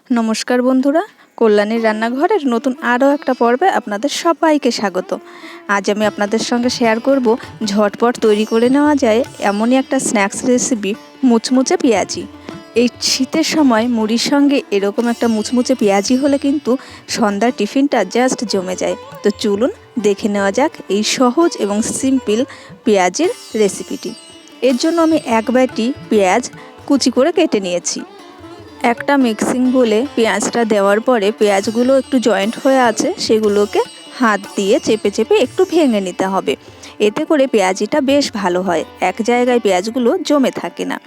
নমস্কার বন্ধুরা, কল্যাণীর রান্নাঘরের নতুন আরও একটা পর্বে আপনাদের সবাইকে স্বাগত। আজ আমি আপনাদের সঙ্গে শেয়ার করব ঝটপট তৈরি করে নেওয়া যায় এমনই একটা স্ন্যাক্স রেসিপি, মুচমুচে পেঁয়াজি। এই শীতের সময় মুড়ির সঙ্গে এরকম একটা মুচমুচে পেঁয়াজি হলে কিন্তু সন্ধ্যার টিফিনটা জাস্ট জমে যায়। তো চলুন দেখে নেওয়া যাক এই সহজ এবং সিম্পল পেঁয়াজির রেসিপিটি। এর জন্য আমি এক বাটি পেঁয়াজ কুচি করে কেটে নিয়েছি। একটা মিক্সিং বলে পেঁয়াজটা দেওয়ার পরে পেঁয়াজগুলো একটু জয়েন্ট হয়ে আছে, সেগুলোকে হাত দিয়ে চেপে চেপে একটু ভেঙে নিতে হবে। এতে করে পেঁয়াজিটা বেশ ভালো হয়, এক জায়গায় পেঁয়াজগুলো জমে থাকে না।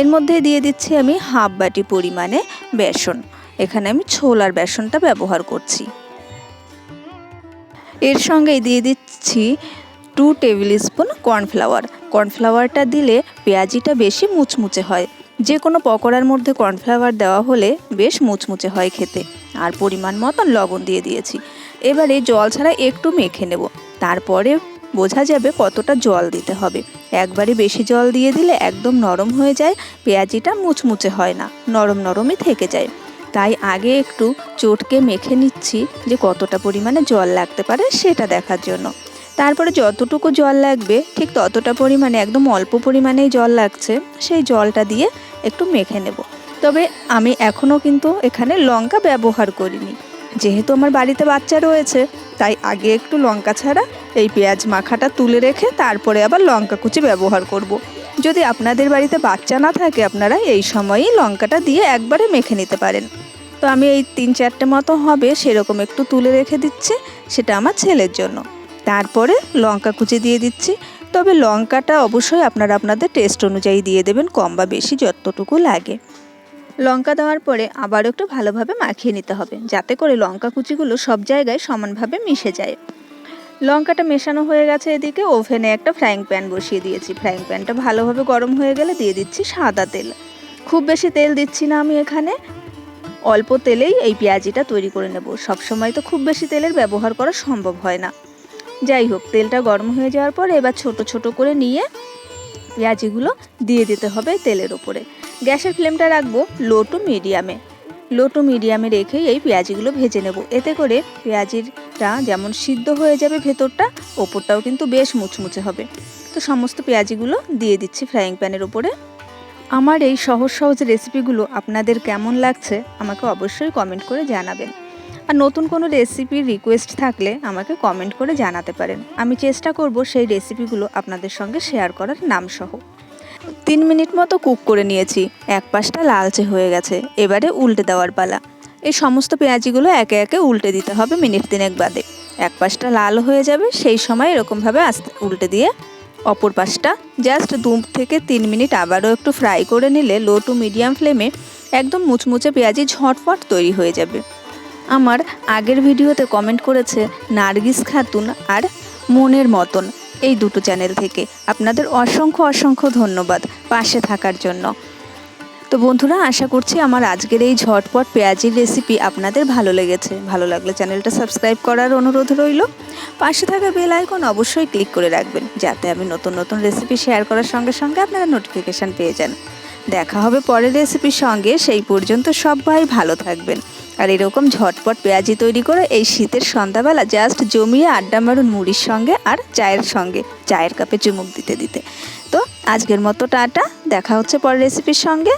এর মধ্যে দিয়ে দিচ্ছি আমি হাফ বাটি পরিমাণে বেসন। এখানে আমি ছোলার বেসনটা ব্যবহার করছি। এর সঙ্গেই দিয়ে দিচ্ছি 2 টেবিল স্পুন কর্নফ্লাওয়ার। কর্নফ্লাওয়ারটা দিলে পেঁয়াজিটা বেশি মুচমুচে হয়। যে কোনো পকোড়ার মধ্যে কর্নফ্লাওয়ার দেওয়া হলে বেশ মুচমুচে হয় খেতে। আর পরিমাণ মতন লবণ দিয়ে দিয়েছি। এবারে জল ছাড়া একটু মেখে নেব, তারপরে বোঝা যাবে কতটা জল দিতে হবে। একবারে বেশি জল দিয়ে দিলে একদম নরম হয়ে যায়, পেঁয়াজিটা মুচমুচে হয় না, নরম নরমই থেকে যায়। তাই আগে একটু চটকে মেখে নিচ্ছি যে কতটা পরিমাণে জল লাগতে পারে সেটা দেখার জন্য। তারপরে যতটুকু জল লাগবে ঠিক ততটা পরিমাণে, একদম অল্প পরিমাণেই জল লাগছে, সেই জলটা দিয়ে একটু মেখে নেব। তবে আমি এখনও কিন্তু এখানে লঙ্কা ব্যবহার করিনি, যেহেতু আমার বাড়িতে বাচ্চা রয়েছে, তাই আগে একটু লঙ্কা ছাড়া এই পেঁয়াজ মাখাটা তুলে রেখে তারপরে আবার লঙ্কা কুচি ব্যবহার করব। যদি আপনাদের বাড়িতে বাচ্চা না থাকে আপনারা এই সময়ই লঙ্কাটা দিয়ে একবারে মেখে নিতে পারেন। তো আমি এই 3-4টে মতো হবে সেরকম একটু তুলে রেখে দিচ্ছি, সেটা আমার ছেলের জন্য। তারপরে লঙ্কা কুচি দিয়ে দিচ্ছি। তবে লঙ্কাটা অবশ্যই আপনারা আপনাদের টেস্ট অনুযায়ী দিয়ে দেবেন, কম বা বেশি যতটুকু লাগে। লঙ্কা দেওয়ার পরে আবার একটু ভালোভাবে মাখিয়ে নিতে হবে, যাতে করে লঙ্কা কুচিগুলো সব জায়গায় সমানভাবে মিশে যায়। লঙ্কাটা মেশানো হয়ে গেছে। এদিকে ওভেনে একটা ফ্রাইং প্যান বসিয়ে দিয়েছি। ফ্রাইং প্যানটা ভালোভাবে গরম হয়ে গেলে দিয়ে দিচ্ছি সাদা তেল। খুব বেশি তেল দিচ্ছি না আমি এখানে, অল্প তেলেই এই পেঁয়াজিটা তৈরি করে নেব। সবসময় তো খুব বেশি তেলের ব্যবহার করা সম্ভব হয় না। যাই হোক, তেলটা গরম হয়ে যাওয়ার পরে এবার ছোট ছোট করে নিয়ে পেঁয়াজিগুলো দিয়ে দিতে হবে তেলের ওপরে। গ্যাসের ফ্লেমটা রাখবো লো টু মিডিয়ামে রেখে এই পেঁয়াজিগুলো ভেজে নেব। এতে করে পেঁয়াজিটা যেমন সিদ্ধ হয়ে যাবে ভেতরটা, ওপরটাও কিন্তু বেশ মুচমুচে হবে। তো সমস্ত পেঁয়াজিগুলো দিয়ে দিচ্ছি ফ্রাইং প্যানের ওপরে। আমার এই সহজ সহজ রেসিপিগুলো আপনাদের কেমন লাগছে আমাকে অবশ্যই কমেন্ট করে জানাবেন। আর নতুন কোনো রেসিপির রিকোয়েস্ট থাকলে আমাকে কমেন্ট করে জানাতে পারেন। আমি চেষ্টা করব সেই রেসিপিগুলো আপনাদের সঙ্গে শেয়ার করার নামসহ। 3 মিনিট মতো কুক করে নিয়েছি, এক পাশটা লালচে হয়ে গেছে। এবারে উল্টে দেওয়ার পালা। এই সমস্ত পেঁয়াজিগুলো একে একে উল্টে দিতে হবে মিনিট 3 বাদে। এক পাশটা লাল হয়ে যাবে সেই সময় এরকমভাবে আস্তে উল্টে দিয়ে অপর পাশটা জাস্ট 2 থেকে 3 মিনিট আবারও একটু ফ্রাই করে নিলে লো টু মিডিয়াম ফ্লেমে একদম মুচমুচে পেঁয়াজি ঝটপট তৈরি হয়ে যাবে। আমার আগের ভিডিওতে কমেন্ট করেছে নার্গিস খাতুন আর মনের মতন, এই দুটো চ্যানেল থেকে। আপনাদের অসংখ্য অসংখ্য ধন্যবাদ পাশে থাকার জন্য। তো বন্ধুরা, আশা করছি আমার আজকের এই ঝটপট পেঁয়াজির রেসিপি আপনাদের ভালো লেগেছে। ভালো লাগলে চ্যানেলটা সাবস্ক্রাইব করার অনুরোধ রইল। পাশে থাকা বেল আইকন অবশ্যই ক্লিক করে রাখবেন, যাতে আমি নতুন নতুন রেসিপি শেয়ার করার সঙ্গে সঙ্গে আপনারা নোটিফিকেশান পেয়ে যান। দেখা হবে পরের রেসিপির সঙ্গে, সেই পর্যন্ত সবাই ভালো থাকবেন। আর এরকম ঝটপট পেঁয়াজি তৈরি করে এই শীতের সন্ধ্যাবেলা জাস্ট জমিয়ে আড্ডা মারুন মুড়ির সঙ্গে আর চায়ের সঙ্গে, চায়ের কাপে চুমুক দিতে দিতে। তো আজকের মতো টাটা, দেখা হচ্ছে পরের রেসিপির সঙ্গে।